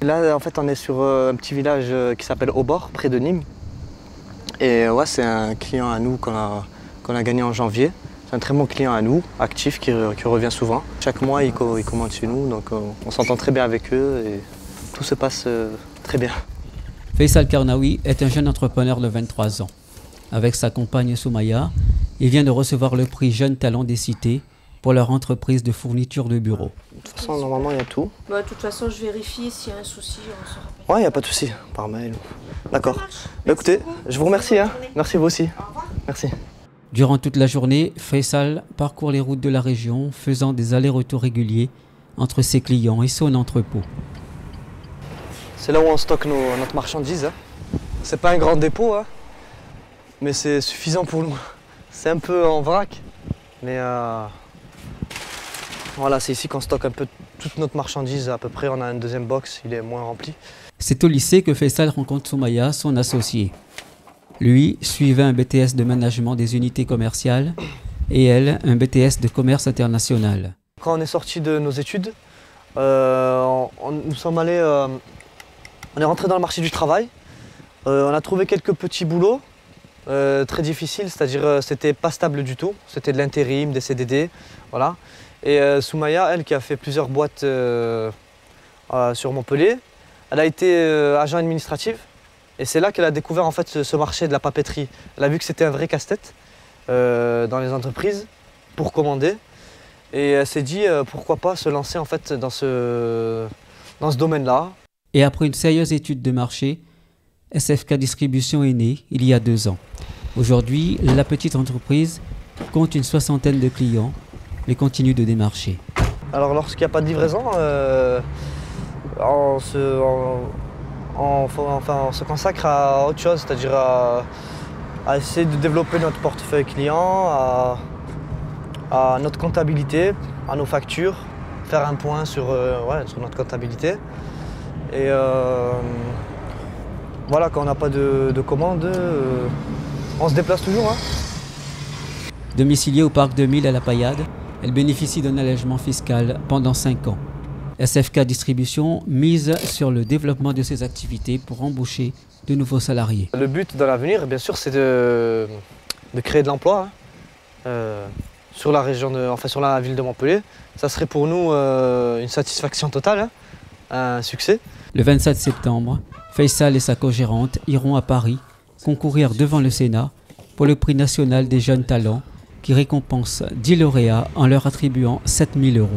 Là, en fait, on est sur un petit village qui s'appelle Aubord, près de Nîmes. Et ouais, c'est un client à nous qu'on a gagné en janvier. C'est un très bon client à nous, actif, qui revient souvent. Chaque mois, il commande chez nous, donc on s'entend très bien avec eux et tout se passe très bien. Faisal Karnaoui est un jeune entrepreneur de 23 ans. Avec sa compagne Soumaya, il vient de recevoir le prix Jeune Talent des Cités pour leur entreprise de fourniture de bureaux. De toute façon, normalement, il y a tout. Bah, de toute façon, je vérifie s'il y a un souci, on se rappelle. Ouais, il n'y a pas de souci, par mail. D'accord. Bah, écoutez, je vous remercie. Hein. Merci vous aussi. Au revoir. Merci. Durant toute la journée, Faisal parcourt les routes de la région, faisant des allers-retours réguliers entre ses clients et son entrepôt. C'est là où on stocke notre marchandise. Hein. C'est pas un grand dépôt, hein, mais c'est suffisant pour nous. C'est un peu en vrac, mais voilà, c'est ici qu'on stocke un peu toute notre marchandise. À peu près, on a un deuxième box, il est moins rempli. C'est au lycée que Faisal rencontre Soumaya, son associé. Lui suivait un BTS de management des unités commerciales et elle, un BTS de commerce international. Quand on est sorti de nos études, nous sommes allés, on est rentré dans le marché du travail. On a trouvé quelques petits boulots très difficiles, c'est-à-dire c'était pas stable du tout. C'était de l'intérim, des CDD, voilà. Et Soumaya, elle, qui a fait plusieurs boîtes sur Montpellier, elle a été agent administratif. Et c'est là qu'elle a découvert en fait ce marché de la papeterie. Elle a vu que c'était un vrai casse-tête dans les entreprises pour commander. Et elle s'est dit pourquoi pas se lancer en fait dans ce domaine-là. Et après une sérieuse étude de marché, SFK Distribution est née il y a 2 ans. Aujourd'hui, la petite entreprise compte une 60aine de clients et continue de démarcher. Alors lorsqu'il n'y a pas de livraison, on se consacre à autre chose, c'est-à-dire à essayer de développer notre portefeuille client, à notre comptabilité, à nos factures, faire un point sur notre comptabilité. Et voilà, quand on n'a pas de commande, on se déplace toujours. Hein. Domiciliée au parc 2000 à La Paillade, elle bénéficie d'un allègement fiscal pendant 5 ans. SFK Distribution mise sur le développement de ses activités pour embaucher de nouveaux salariés. Le but dans l'avenir, bien sûr, c'est de créer de l'emploi sur la région, sur la ville de Montpellier. Ça serait pour nous une satisfaction totale, hein, un succès. Le 27 septembre, Faisal et sa co-gérante iront à Paris concourir devant le Sénat pour le prix national des jeunes talents qui récompense 10 lauréats en leur attribuant 7 000 €.